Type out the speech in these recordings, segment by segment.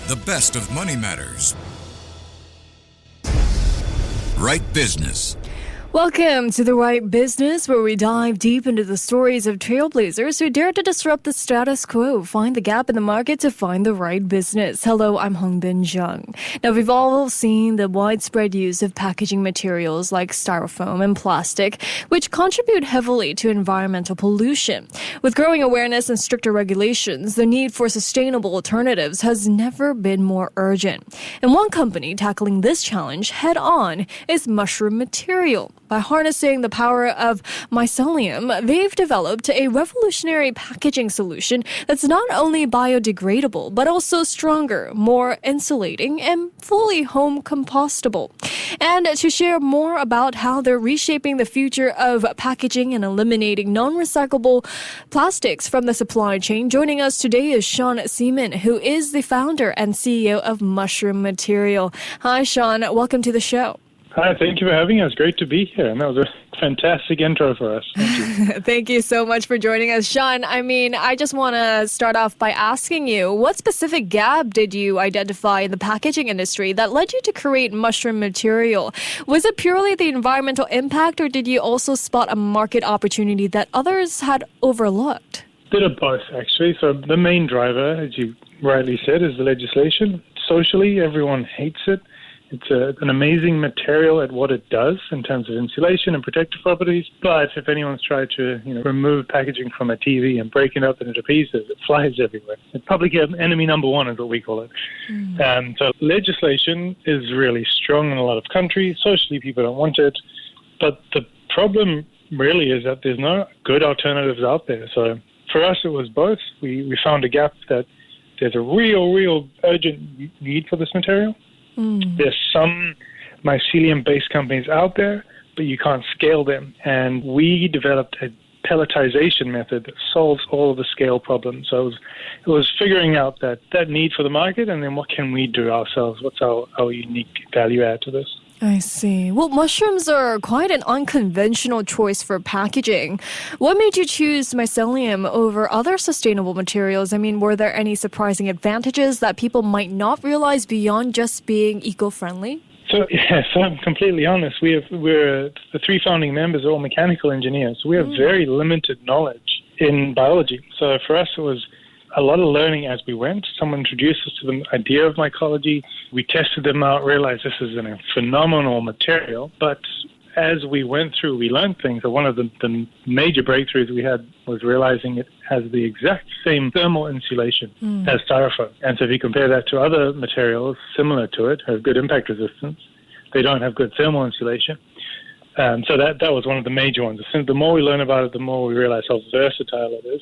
The best of money matters. Right Business. Welcome to The Right Business, where we dive deep into the stories of trailblazers who dare to disrupt the status quo, find the gap in the market to find the right business. Hello, I'm Hongbin Jeong. Now, we've all seen the widespread use of packaging materials like styrofoam and plastic, which contribute heavily to environmental pollution. With growing awareness and stricter regulations, the need for sustainable alternatives has never been more urgent. And one company tackling this challenge head-on is Mushroom Material. By harnessing the power of mycelium, they've developed a revolutionary packaging solution that's not only biodegradable, but also stronger, more insulating, and fully home compostable. And to share more about how they're reshaping the future of packaging and eliminating non-recyclable plastics from the supply chain, joining us today is Shaun Seaman, who is the founder and CEO of Mushroom Material. Hi, Shaun. Welcome to the show. Hi, thank you for having us. Great to be here. And that was a fantastic intro for us. Thank you. Thank you so much for joining us, Shaun. I just want to start off by asking you, what specific gap did you identify in the packaging industry that led you to create Mushroom Material? Was it purely the environmental impact, or did you also spot a market opportunity that others had overlooked? Bit of both, actually. So the main driver, as you rightly said, is the legislation. Socially, everyone hates it. It's an amazing material at what it does in terms of insulation and protective properties. But if anyone's tried to remove packaging from a TV and break it up into pieces, it flies everywhere. It's public enemy number one is what we call it. So legislation is really strong in a lot of countries. Socially, people don't want it. But the problem really is that there's no good alternatives out there. So for us, it was both. We found a gap that there's a real urgent need for this material. There's some mycelium-based companies out there, but you can't scale them. And we developed a pelletization method that solves all of the scale problems. So it was figuring out that need for the market, and then what can we do ourselves? What's our unique value add to this? I see. Well, mushrooms are quite an unconventional choice for packaging. What made you choose mycelium over other sustainable materials? Were there any surprising advantages that people might not realize beyond just being eco-friendly? So, yes, I'm completely honest. We're the three founding members are all mechanical engineers. So we have very limited knowledge in biology. So for us, it was a lot of learning as we went. Someone introduced us to the idea of mycology. We tested them out, realized this is a phenomenal material. But as we went through, we learned things. So one of the major breakthroughs we had was realizing it has the exact same thermal insulation as styrofoam. And so if you compare that to other materials similar to it, have good impact resistance, they don't have good thermal insulation. So that was one of the major ones. The more we learn about it, the more we realize how versatile it is.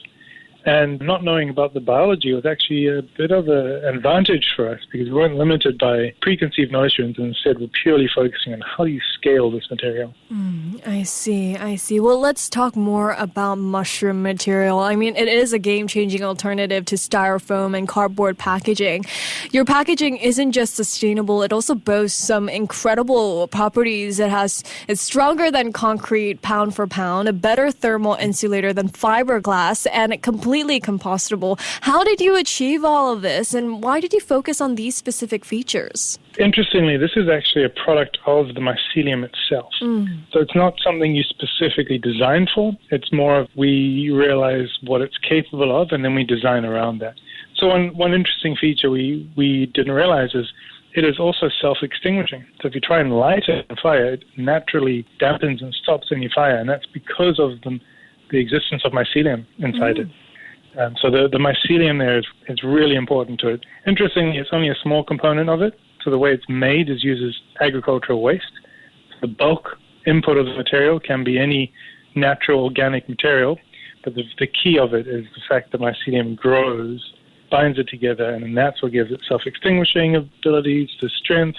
And not knowing about the biology was actually a bit of an advantage for us because we weren't limited by preconceived notions and instead we're purely focusing on how do you scale this material. I see. Well, let's talk more about Mushroom Material. It is a game-changing alternative to styrofoam and cardboard packaging. Your packaging isn't just sustainable, it also boasts some incredible properties. It's stronger than concrete pound for pound, a better thermal insulator than fiberglass, and it completely compostable. How did you achieve all of this, and why did you focus on these specific features? Interestingly, this is actually a product of the mycelium itself. So it's not something you specifically designed for. It's more of we realize what it's capable of, and then we design around that. So one interesting feature we didn't realize is it is also self-extinguishing. So if you try and light it on fire, it naturally dampens and stops any fire, and that's because of the existence of mycelium inside it. So the mycelium there is really important to it. Interestingly, it's only a small component of it. So the way it's made is uses agricultural waste. The bulk input of the material can be any natural organic material, but the key of it is the fact that mycelium grows, binds it together, and that's what gives it self-extinguishing abilities, the strength,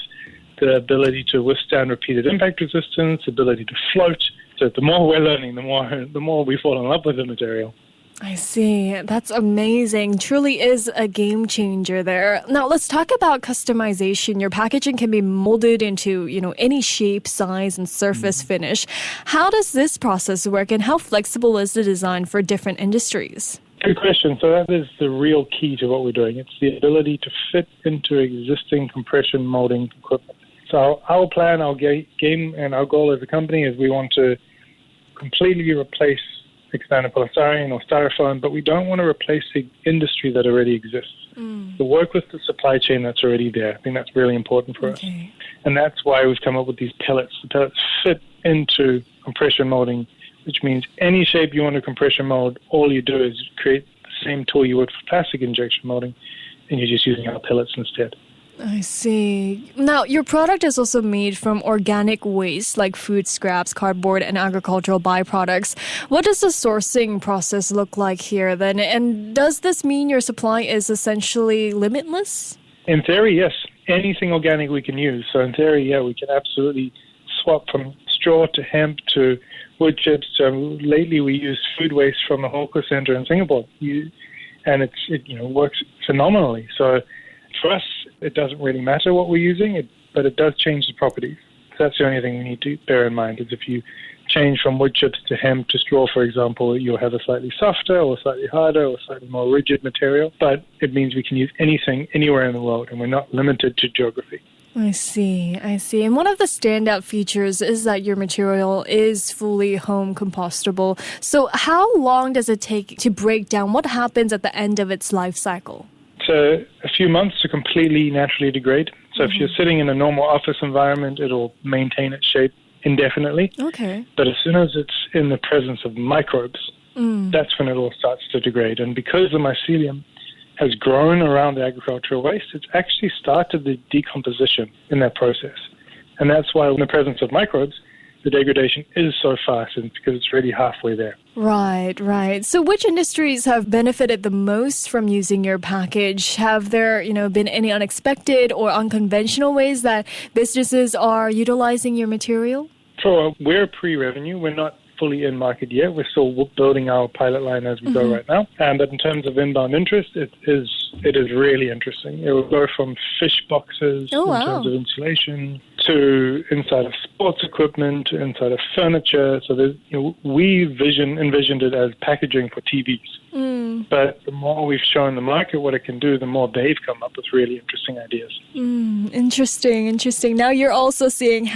the ability to withstand repeated impact resistance, ability to float. So the more we're learning, the more we fall in love with the material. I see. That's amazing. Truly is a game changer there. Now, let's talk about customization. Your packaging can be molded into, any shape, size, and surface finish. How does this process work, and how flexible is the design for different industries? Good question. So that is the real key to what we're doing. It's the ability to fit into existing compression molding equipment. So our plan, our game, and our goal as a company is we want to completely replace expanded polystyrene or styrofoam, but we don't want to replace the industry that already exists. To work with the supply chain that's already there. I think that's really important for us. And that's why we've come up with these pellets. The pellets fit into compression molding, which means any shape you want to compression mold, all you do is create the same tool you would for plastic injection molding, and you're just using our pellets instead. I see. Now, your product is also made from organic waste like food scraps, cardboard, and agricultural byproducts. What does the sourcing process look like here then? And does this mean your supply is essentially limitless? In theory, yes. Anything organic we can use. So in theory, yeah, we can absolutely swap from straw to hemp to wood chips. Lately, we use food waste from a hawker center in Singapore, and it works phenomenally. So for us, it doesn't really matter what we're using, but it does change the properties. So that's the only thing we need to bear in mind is if you change from wood chips to hemp to straw, for example, you'll have a slightly softer or slightly harder or slightly more rigid material. But it means we can use anything anywhere in the world, and we're not limited to geography. I see. And one of the standout features is that your material is fully home compostable. So how long does it take to break down? What happens at the end of its life cycle? So a few months to completely naturally degrade. So if you're sitting in a normal office environment, it'll maintain its shape indefinitely. Okay. But as soon as it's in the presence of microbes, that's when it all starts to degrade. And because the mycelium has grown around the agricultural waste, it's actually started the decomposition in that process. And that's why in the presence of microbes, the degradation is so fast, and because it's already halfway there. Right. So which industries have benefited the most from using your package? Have there, been any unexpected or unconventional ways that businesses are utilizing your material? So we're pre-revenue. We're not fully in market yet. We're still building our pilot line as we go right now. But in terms of inbound interest, it is really interesting. It will go from fish boxes in terms of insulation to inside of sports equipment, to inside of furniture. So we envisioned it as packaging for TVs. But the more we've shown the market what it can do, the more they've come up with really interesting ideas. Interesting. Now you're also seeing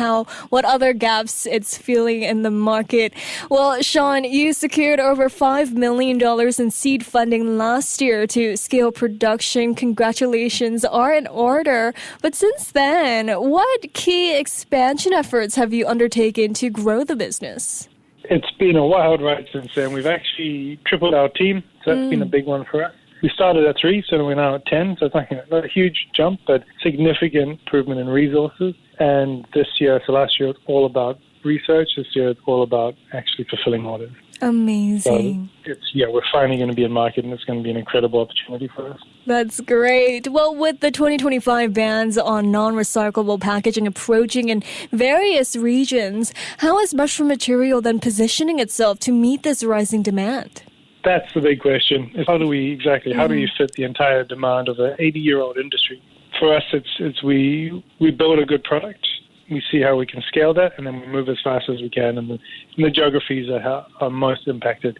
what other gaps it's filling in the market. Well, Shaun, you secured over $5 million in seed funding last year to scale production. Congratulations are in order. But since then, what key expansion efforts have you undertaken to grow the business? It's been a wild ride since then. We've actually tripled our team, so that's been a big one for us. We started at 3, so we're now at 10, so it's not a huge jump, but significant improvement in resources. And last year, it's all about research. This year, it's all about actually fulfilling orders. Amazing. So we're finally going to be in market, and it's going to be an incredible opportunity for us. That's great. Well, with the 2025 bans on non-recyclable packaging approaching in various regions, how is mushroom material then positioning itself to meet this rising demand? That's the big question. How do you fit the entire demand of an 80-year-old industry? For us, it's we build a good product. We see how we can scale that, and then we move as fast as we can in the geographies that are most impacted.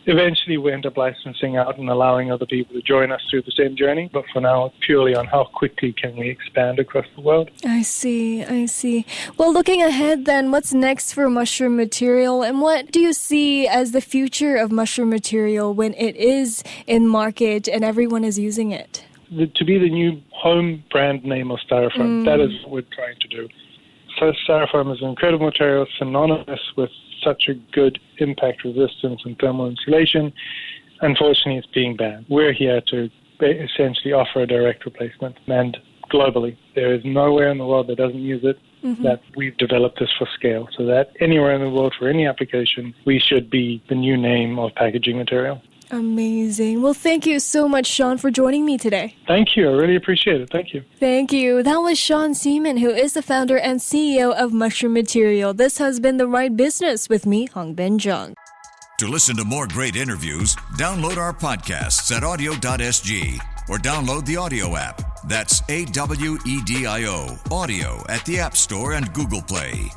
Eventually, we end up licensing out and allowing other people to join us through the same journey. But for now, it's purely on how quickly can we expand across the world. I see. Well, looking ahead then, what's next for mushroom material? And what do you see as the future of mushroom material when it is in market and everyone is using it? To be the new home brand name of styrofoam, that is what we're trying to do. So styrofoam is an incredible material, synonymous with such a good impact resistance and thermal insulation. Unfortunately, it's being banned. We're here to essentially offer a direct replacement. And globally, there is nowhere in the world that doesn't use it, that we've developed this for scale. So that anywhere in the world, for any application, we should be the new name of packaging material. Amazing. Well, thank you so much, Shaun, for joining me today. Thank you. I really appreciate it. Thank you. Thank you. That was Shaun Seaman, who is the founder and CEO of Mushroom Material. This has been The Right Business with me, Hongbin Jeong. To listen to more great interviews, download our podcasts at audio.sg or download the audio app. That's AWEDIO, audio at the App Store and Google Play.